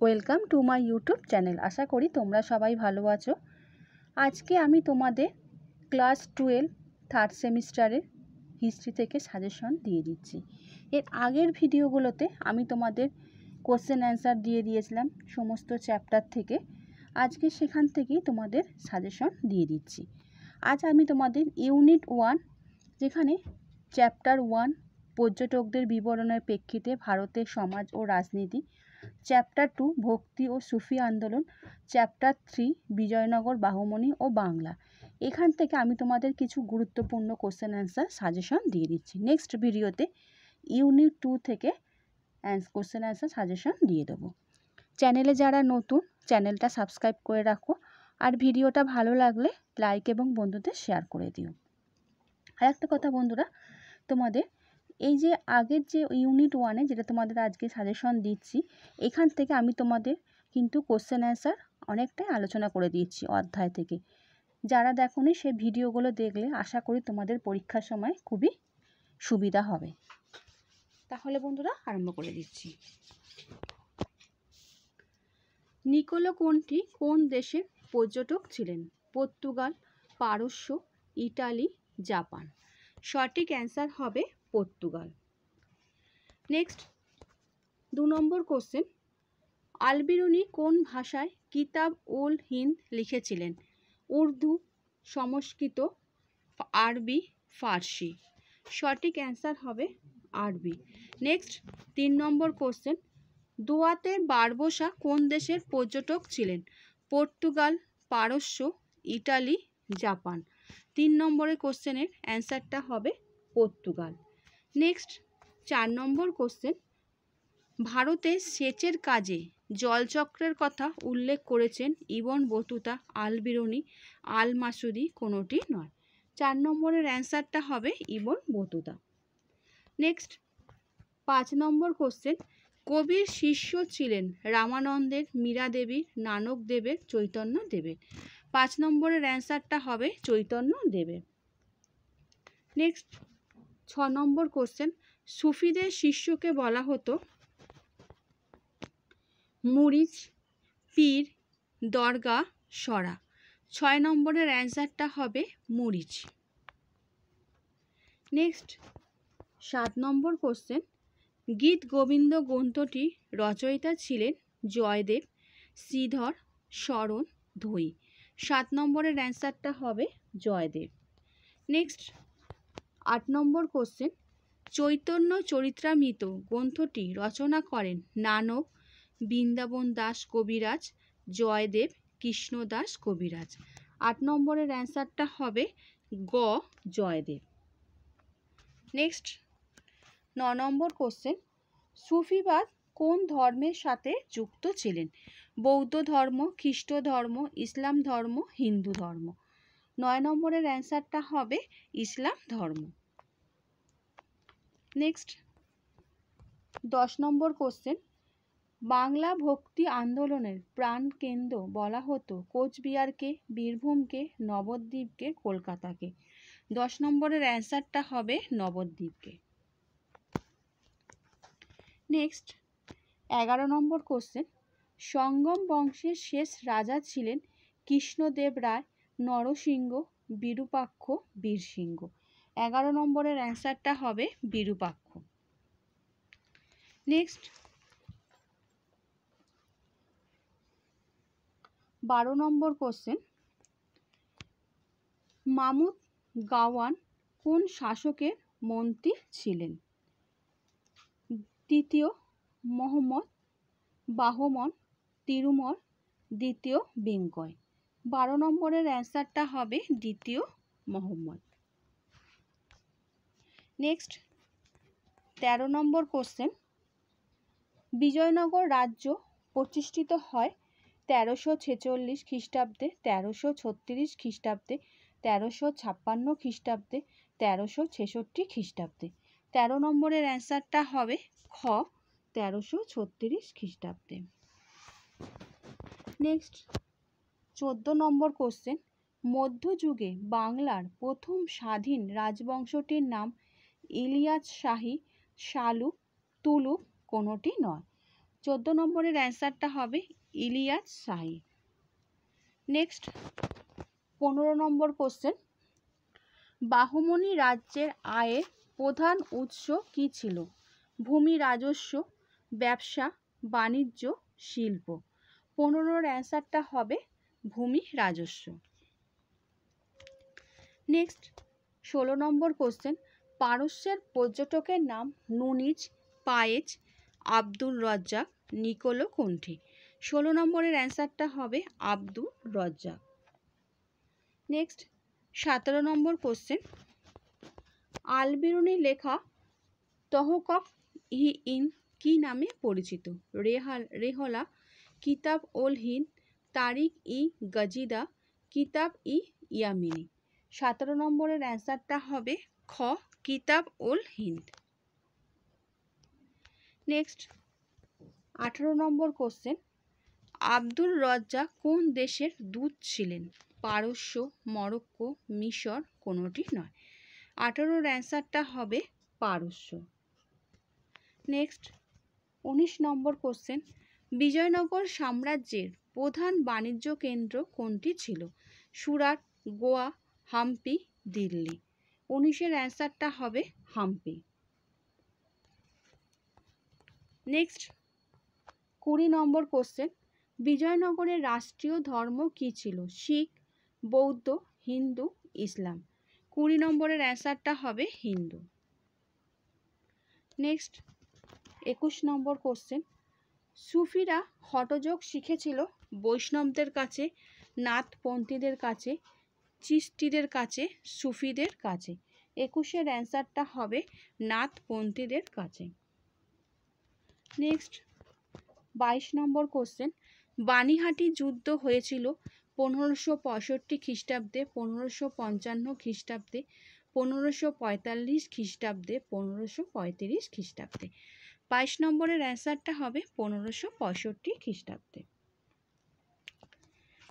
Welcome to my YouTube channel. আশা করি তোমরা সবাই ভালো আছো। আজকে আমি তোমাদের ক্লাস 12 থার্ড সেমিস্টারের হিস্ট্রি থেকে সাজেশন দিয়ে দিচ্ছি। এর আগের ভিডিওগুলোতে আমি তোমাদের কোশ্চেন অ্যান্সার দিয়ে দিয়েছিলাম সমস্ত চ্যাপ্টার থেকে। আজকে সেখান থেকেই তোমাদের সাজেশন দিয়ে দিচ্ছি। আজ আমি তোমাদের ইউনিট 1, যেখানে চ্যাপ্টার 1 পর্যটকদের বিবরণের প্রেক্ষিতে ভারতের সমাজ ও রাজনীতি, চ্যাপ্টার 2 ভক্তি ও সুফি আন্দোলন, চ্যাপ্টার 3 বিজয়নগর বাহুমনি ও বাংলা, এখান থেকে আমি তোমাদের কিছু গুরুত্বপূর্ণ কোশ্চেন অ্যান্সার সাজেশন দিয়ে দিচ্ছি। নেক্সট ভিডিওতে ইউনিট 2 থেকে কোশ্চেন অ্যান্সার সাজেশন দিয়ে দেবো। চ্যানেলে যারা নতুন, চ্যানেলটা সাবস্ক্রাইব করে রাখো, আর ভিডিওটা ভালো লাগলে লাইক এবং বন্ধুদের শেয়ার করে দিও। আর একটা কথা বন্ধুরা, তোমাদের এই যে আগের যে ইউনিট 1-এ যেটা তোমাদের আজকে সাজেশন দিচ্ছি, এখান থেকে আমি তোমাদের কিন্তু কোশ্চেন অ্যান্সার অনেকটাই আলোচনা করে দিচ্ছি অধ্যায় থেকে। যারা দেখোনি সেই ভিডিওগুলো দেখলে আশা করি তোমাদের পরীক্ষার সময় খুবই সুবিধা হবে। তাহলে বন্ধুরা আরম্ভ করে দিচ্ছি। নিকোলো কোন্টি কোন দেশের পর্যটক ছিলেন? পর্তুগাল, পারস্য, ইটালি, জাপান। সঠিক অ্যান্সার হবে পর্তুগাল। নেক্সট 2 নম্বর কোশ্চেন, আল-বিরুনি কোন ভাষায় কিতাব উল হিন্দ লিখেছিলেন? উর্দু, সংস্কৃত, আরবি, ফার্সি। সঠিক অ্যান্সার হবে আরবি। নেক্সট 3 নম্বর কোশ্চেন, দুয়াতে বারবোসা কোন দেশের পর্যটক ছিলেন? পর্তুগাল, পারস্য, ইটালি, জাপান। 3 নম্বরের কোশ্চেনের অ্যান্সারটা হবে পর্তুগাল। নেক্সট 4 নম্বর কোশ্চেন, ভারতে সেচের কাজে জলচক্রের কথা উল্লেখ করেছেন ইবন বতুতা, আল-বিরুনি, আল-মাসুদি, কোনোটি নয়। 4 নম্বরের অ্যান্সারটা হবে ইবন বতুতা। নেক্সট 5 নম্বর কোশ্চেন, কবির শিষ্য ছিলেন রামানন্দের, মীরা দেবীর, নানক দেবের, চৈতন্য দেবের। 5 নম্বরের অ্যান্সারটা হবে চৈতন্য দেবের। নেক্সট 6 নম্বর কোশ্চেন, সুফিদের শিষ্যকে বলা হতো মুরিদ, পীর, দরগা, সরা। 6 নম্বরের অ্যান্সারটা হবে মুরিদ। নেক্সট 7 নম্বর কোশ্চেন, গীত গোবিন্দ গ্রন্থটি রচয়িতা ছিলেন জয়দেব, শ্রীধর, শরণ, ধৈ। 7 নম্বরের অ্যান্সারটা হবে জয়দেব। নেক্সট 8 নম্বর কোশ্চেন, চৈতন্য চরিত্রামৃত গ্রন্থটি রচনা করেন নানক, বৃন্দাবন দাস কবিরাজ, জয়দেব, কৃষ্ণদাস কবিরাজ। 8 নম্বরের অ্যান্সারটা হবে গ, জয়দেব। নেক্সট 9 নম্বর কোশ্চেন, সুফিবাদ কোন ধর্মের সাথে যুক্ত ছিলেন? বৌদ্ধ ধর্ম, খ্রিস্ট ধর্ম, ইসলাম ধর্ম, হিন্দু ধর্ম। 9 নম্বরের অ্যান্সারটা হবে ইসলাম ধর্ম। নেক্সট 10 নম্বর কোশ্চেন, বাংলা ভক্তি আন্দোলনের প্রাণকেন্দ্র বলা হতো কোচবিহারকে, বীরভূমকে, নবদ্বীপকে, কলকাতাকে। 10 নম্বরের অ্যান্সারটা হবে নবদ্বীপকে। নেক্সট 11 নম্বর কোশ্চেন, সঙ্গম বংশের শেষ রাজা ছিলেন কৃষ্ণদেব রায়, নরসিংহ, বিরূপাক্ষ, বীরসিংহ। 11 নম্বরের অ্যান্সারটা হবে বিরূপাক্ষ। নেক্সট 12 নম্বর কোশ্চেন, মামুদ গাওয়ান কোন শাসকের মন্ত্রী ছিলেন? তৃতীয় মোহাম্মদ, বাহমন, তিরুমল, দ্বিতীয় বেঙ্কয়। 12 নম্বরের অ্যান্সারটা হবে দ্বিতীয় মোহাম্মদ। নেক্সট 13 নম্বর কোশ্চেন, বিজয়নগর রাজ্য প্রতিষ্ঠিত হয় 1346 খ্রিস্টাব্দে, 1336 খ্রিস্টাব্দে, 1356 খ্রিস্টাব্দে, 1366 খ্রিস্টাব্দে। 13 নম্বরের অ্যান্সারটা হবে খ, 1336 খ্রিস্টাব্দে। নেক্সট 14 নম্বর কোশ্চেন, মধ্যযুগে বাংলার প্রথম স্বাধীন রাজবংশটির নাম ইলিয়াস শাহী, শালুক, তুলুক, কোনোটি নয়। 14 নম্বরের অ্যান্সারটা হবে ইলিয়াস শাহী। নেক্সট 15 নম্বর কোশ্চেন, বাহমনি রাজ্যের আয়ের প্রধান উৎস কী ছিল? ভূমি রাজস্ব, ব্যবসা, বাণিজ্য, শিল্প। 15-র অ্যান্সারটা হবে ভূমি রাজস্ব। নেক্সট 16 নম্বর কোশ্চেন, পারস্যের পর্যটকের নাম Nuniz, Paes, Abdul Razzak, Niccolo Conti. 16 নম্বরের অ্যান্সারটা হবে Abdul Razzak. Next 17 number question, Al Biruni লেখা তহকফ ই ইন কি নামে পরিচিত? রেহলা, কিতাব ওল হিন্দ, তারিখ ই গজিদা, কিতাব ই ইয়ামিনী। 17 নম্বরের অ্যান্সারটা হবে খ, কিতাব ওল হিন্দ। নেক্সট 18 নম্বর কোশ্চেন, আব্দুল রজ্জাক কোন দেশের দূত ছিলেন? পারস্য, মরক্কো, মিশর, কোনোটি নয়। 18-র অ্যান্সারটা হবে পারস্য। নেক্সট 19 নম্বর কোশ্চেন, বিজয়নগর সাম্রাজ্যের প্রধান বাণিজ্য কেন্দ্র কোনটি ছিল? সুরাট, গোয়া, হাম্পি, দিল্লি। 19-এর অ্যান্সারটা হবে হাম্পি। নেক্সট 20 নম্বর কোশ্চেন, বিজয়নগরের রাষ্ট্রীয় ধর্ম কী ছিল? শিখ, বৌদ্ধ, হিন্দু, ইসলাম। 20 নম্বরের অ্যান্সারটা হবে হিন্দু। নেক্সট 21 নম্বর কোশ্চেন, সুফিরা হঠযোগ শিখেছিল বৈষ্ণবদের কাছে, নাথপন্থীদের কাছে, চিস্তিদের কাছে, সুফিদের কাছে। 21-এর অ্যান্সারটা হবে নাথপন্থীদের কাছে। নেক্সট 22 নম্বর কোশ্চেন, বানিহাটি যুদ্ধ হয়েছিল 1565 খ্রিস্টাব্দে, 1555 খ্রিস্টাব্দে, 1545 খ্রিস্টাব্দে, 1535 খ্রিস্টাব্দে। 22 নম্বরের অ্যান্সারটা হবে 1565 খ্রিস্টাব্দে।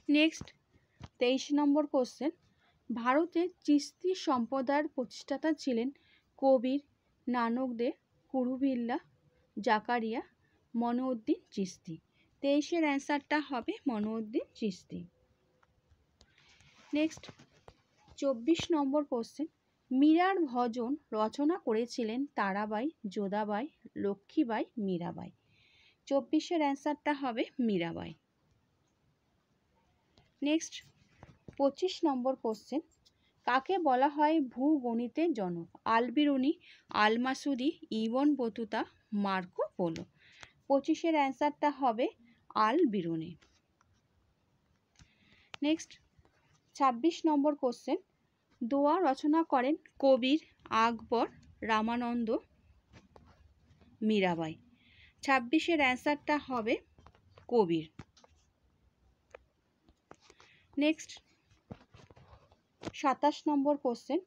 নেক্সট 23 নম্বর কোশ্চেন, ভারতের চিস্তি সম্প্রদায়ের প্রতিষ্ঠাতা ছিলেন কবির, নানকদেব, কুরুভিল্লা, জাকারিয়া, মনুউদ্দিন চিস্তি। 23-এর অ্যান্সারটা হবে মনুউদ্দিন চিস্তি। নেক্সট 24 নম্বর কোশ্চেন, মীরার ভজন রচনা করেছিলেন তারাবাই, যোধাবাই, লক্ষ্মীবাই, মীরাবাই। 24-এর অ্যান্সারটা হবে মীরাবাই। নেক্সট 25 নম্বর কোশ্চেন, কাকে বলা হয় ভূগণিতের জনক? আল বিরুনি, আল মাসুদি, ইবন বতুতা, মার্কো পোলো। 25-এর অ্যান্সারটা হবে আল বিরুনি। নেক্সট 26 নম্বর কোশ্চেন, দোয়া রচনা করেন কবির, আকবর, রামানন্দ, মীরাবাই। 26-এর অ্যান্সারটা হবে কবির। নেক্সট 27 নম্বর কোশ্চেন,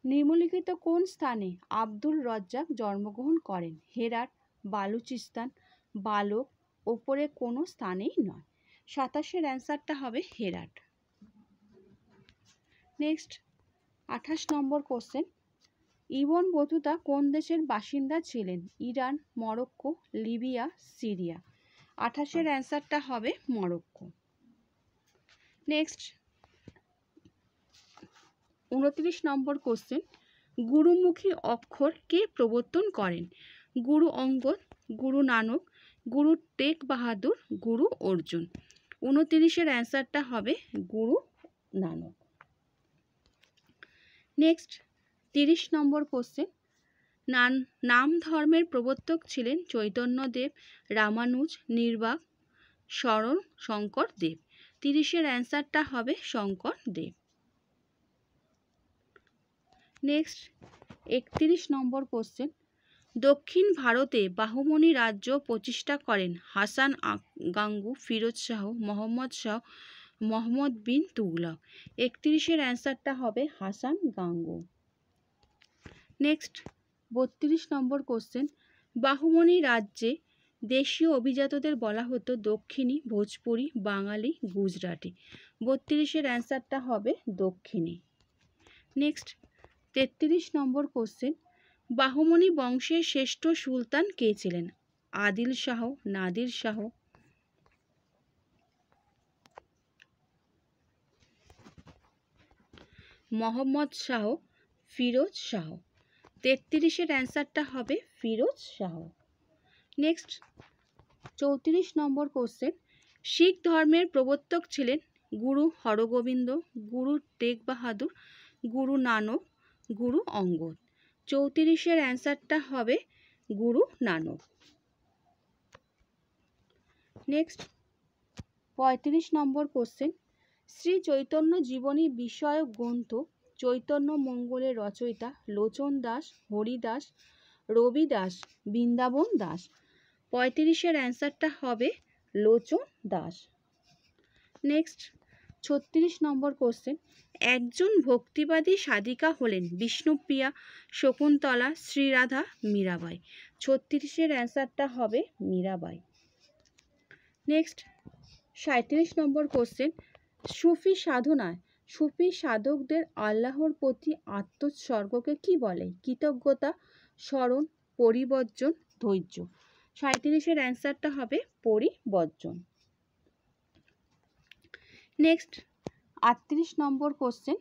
নিম্নলিখিত কোন স্থানে আব্দুল রজ্জাক জন্মগ্রহণ করেন? হেরাত, বালুচিস্তান, বালক, ওপরে কোনো স্থানেই নয়। 27-এর অ্যান্সারটা হবে Herat. Next 28 number question, Ibn Battuta কোন দেশের বাসিন্দা ছিলেন? Iran, Morocco, Libya, Syria. 28-এর অ্যান্সারটা হবে Morocco. Next 29 number question, Gurmukhi অক্ষর কে প্রবর্তন করেন? গুরু অঙ্গদ, গুরু নানক, গুরু টেক বাহাদুর, গুরু অর্জুন। 29-এর অ্যান্সারটা হবে গুরু নানক। নেক্সট 30 নম্বর কোশ্চেন, নাম ধর্মের প্রবর্তক ছিলেন চৈতন্যদেব, রামানুজ, নির্বাক, শরণ শঙ্কর দেব। 30-এর অ্যান্সারটা হবে শঙ্কর দেব। নেক্সট 31 নম্বর কোশ্চেন, দক্ষিণ ভারতে বাহমনি রাজ্য প্রতিষ্ঠা করেন হাসান গাঙ্গু, ফিরোজ শাহ, মোহাম্মদ শাহ, মোহাম্মদ বিন তুগলক। 31-এর অ্যান্সারটা হবে হাসান গাঙ্গু। নেক্সট 32 নম্বর কোশ্চেন, বাহমনি রাজ্যে দেশীয় অভিজাতদের বলা হতো দক্ষিণী, ভোজপুরি, বাঙালি, গুজরাটি। 32-এর অ্যান্সারটা হবে দক্ষিণী। নেক্সট 33 নম্বর কোশ্চেন, বাহমনি বংশের শ্রেষ্ঠ সুলতান কে ছিলেন? আদিল শাহ, নাদির শাহ, মোহাম্মদ শাহ, ফিরোজ শাহ। 33-এর অ্যান্সারটা হবে ফিরোজ শাহ। নেক্সট 34 নম্বর কোশ্চেন, শিখ ধর্মের প্রবর্তক ছিলেন গুরু হরগোবিন্দ, গুরু টেগ বাহাদুর, গুরু নানক, গুরু অঙ্গদ। 34-এর অ্যান্সারটা হবে গুরু নানক। নেক্সট 35 নম্বর কোশ্চেন, শ্রী চৈতন্য জীবনী বিষয়ক গ্রন্থ চৈতন্য মঙ্গলের রচয়িতা লোচন দাস, হরিদাস, রবিদাস, বৃন্দাবন দাস। 35-এর অ্যান্সারটা হবে লোচন দাস। নেক্সট 36 নম্বর কোশ্চেন, একজন ভক্তিবাদী সাধিকা হলেন বিষ্ণুপ্রিয়া, শকুন্তলা, শ্রীরাধা, মীরাবাই। 36-এর অ্যান্সারটা হবে মীরাবাই। নেক্সট 37 নম্বর কোশ্চেন, সুফি সাধনায় সুফি সাধকদের আল্লাহর প্রতি আত্মোৎসর্গকে কি বলে? কৃতজ্ঞতা, স্মরণ, পরিবর্জন, ধৈর্য। 37-এর অ্যান্সারটা হবে পরিবর্জন। নেক্সট 38 নম্বর কোশ্চেন,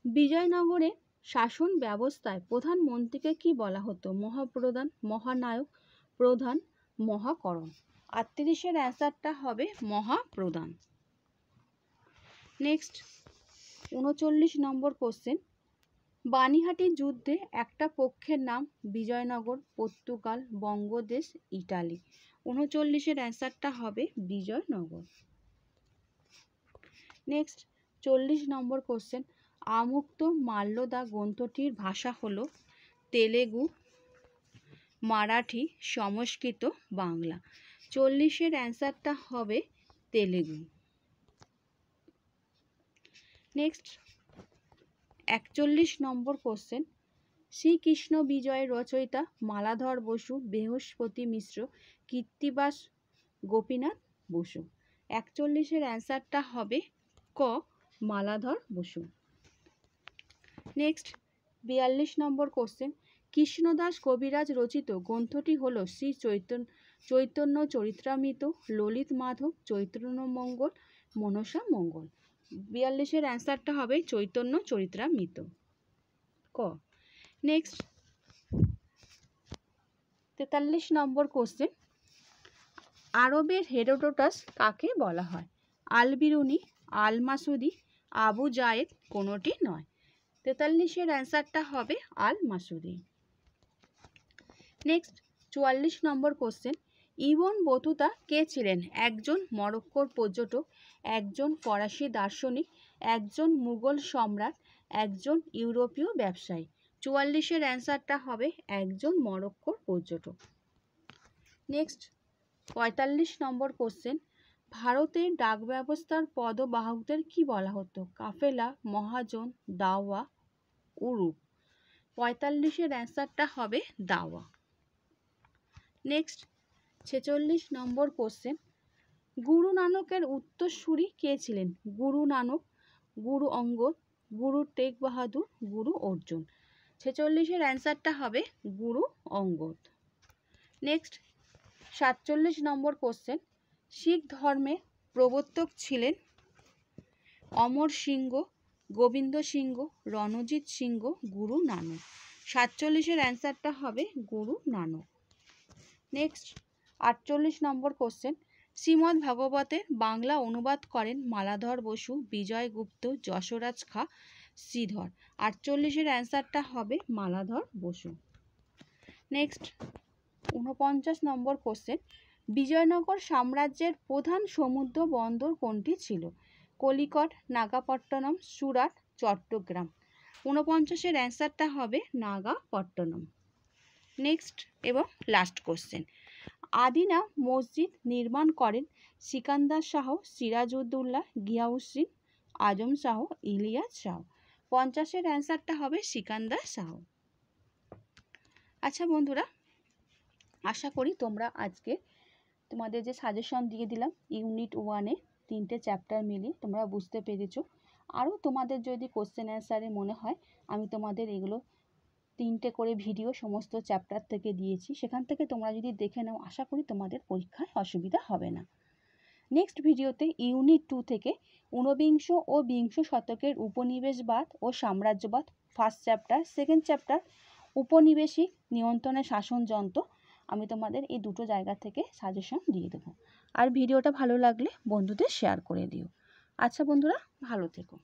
বিজয়নগরে শাসন ব্যবস্থায় প্রধানমন্ত্রীকে কি বলা হতো? মহাপ্রধান, মহানায়ক, প্রধান, মহাকরণ। 38-এর অ্যান্সারটা হবে মহাপ্রধান। নেক্সট 39 নম্বর কোশ্চেন, বানিহাটি যুদ্ধে একটা পক্ষের নাম বিজয়নগর, পর্তুগাল, বঙ্গদেশ, ইটালি। 39-এর অ্যান্সারটা হবে বিজয়নগর। নেক্সট 40 নম্বর কোশ্চেন, আমুক্ত মাল্যদা গ্রন্থটির ভাষা হলো তেলেগু, মারাঠি, সংস্কৃত, বাংলা। 40-এর অ্যান্সারটা হবে তেলেগু। নেক্সট 41 নম্বর কোশ্চেন, শ্রীকৃষ্ণ বিজয়ের রচয়িতা মালাধর বসু, বৃহস্পতি মিশ্র, কৃত্তিবাস, গোপীনাথ বসু। 41-এর অ্যান্সারটা হবে ক, মালাধর বসু। নেক্সট 42 নম্বর কোশ্চেন, কৃষ্ণদাস কবিরাজ রচিত গ্রন্থটি হল শ্রী চৈতন্য চরিত্রামৃত, ললিত মাধব, চৈতন্য মঙ্গল, মনসা মঙ্গল। 42-এর অ্যান্সারটা হবে চৈতন্য চরিত্রামৃত, ক। নেক্সট 43 নম্বর কোশ্চেন, আরবের হেরোডোটাস কাকে বলা হয়? আল বিরুনি, আল মাসুদি, আবু জায়েদ, কোনোটি নয়। 43-এর অ্যান্সারটা হবে আল মাসুদি। নেক্সট 44 নম্বর কোশ্চেন, ইবন বতুতা কে ছিলেন? একজন মরক্কোর পর্যটক, একজন ফরাসি দার্শনিক, একজন মুঘল সম্রাট, একজন ইউরোপীয় ব্যবসায়ী। 44-এর অ্যান্সারটা হবে একজন মরক্কোর পর্যটক। নেক্সট 45 নম্বর কোশ্চেন, ভারতের ডাক ব্যবস্থার পদবাহকদের কি বলা হতো? কাফেলা, মহাজন, দাওয়া, উরুপ। 45-এর অ্যান্সারটা হবে দাওয়া। নেক্সট 46 নম্বর কোশ্চেন, গুরু নানকের উত্তরসূরি কে ছিলেন? গুরু নানক, গুরু অঙ্গদ, গুরু টেগ বাহাদুর, গুরু অর্জুন। 46-এর অ্যান্সারটা হবে গুরু অঙ্গদ। নেক্সট 47 নম্বর কোশ্চেন, শিখ ধর্মের প্রবর্তক ছিলেন অমর সিংহ, গোবিন্দ সিংহ, রণজিৎ সিংহ, গুরু নানক। 47-এর অ্যান্সারটা হবে গুরু নানক। নেক্সট 48 নম্বর কোশ্চেন, শ্রীমদ্ ভাগবতের বাংলা অনুবাদ করেন মালাধর বসু, বিজয় গুপ্ত, যশোরাজ খাঁ, শ্রীধর। 48-এর অ্যান্সারটা হবে মালাধর বসু। নেক্সট 49 নম্বর কোশ্চেন, বিজয়নগর সাম্রাজ্যের প্রধান সমুদ্র বন্দর কোনটি ছিল? কলিকট, নাগাপট্টনম, সুরাট, চট্টগ্রাম। 49-এর অ্যান্সারটা হবে নাগাপট্টনম। নেক্সট এবং লাস্ট কোশ্চেন, আদিনা মসজিদ নির্মাণ করেন সিকান্দার শাহ, সিরাজউদ্দৌলা, গিয়াসউদ্দিন আজম শাহ, ইলিয়াস শাহ। 50-এর অ্যান্সারটা হবে সিকান্দার শাহ। আচ্ছা বন্ধুরা, আশা করি তোমরা আজকে তোমাদের যে সাজেশন দিয়ে দিলাম ইউনিট 1-এ 3টে চ্যাপ্টার মিলিয়ে তোমরা বুঝতে পেরেছো। আরও তোমাদের যদি কোশ্চেন অ্যান্সারে মনে হয় আমি তোমাদের এগুলো 3টে করে ভিডিও সমস্ত চ্যাপ্টার থেকে দিয়েছি, সেখান থেকে তোমরা যদি দেখে নাও আশা করি তোমাদের পরীক্ষায় অসুবিধা হবে না। নেক্সট ভিডিওতে ইউনিট 2 থেকে ঊনবিংশ ও বিংশ শতকের উপনিবেশবাদ ও সাম্রাজ্যবাদ ফার্স্ট চ্যাপ্টার, সেকেন্ড চ্যাপ্টার উপনিবেশিক নিয়ন্ত্রণের শাসনযন্ত্র আমি তোমাদের এই দুটো জায়গা থেকে সাজেশন দিয়ে দেবো। আর ভিডিওটা ভালো লাগলে বন্ধুদের শেয়ার করে দিও। আচ্ছা বন্ধুরা, ভালো থেকো।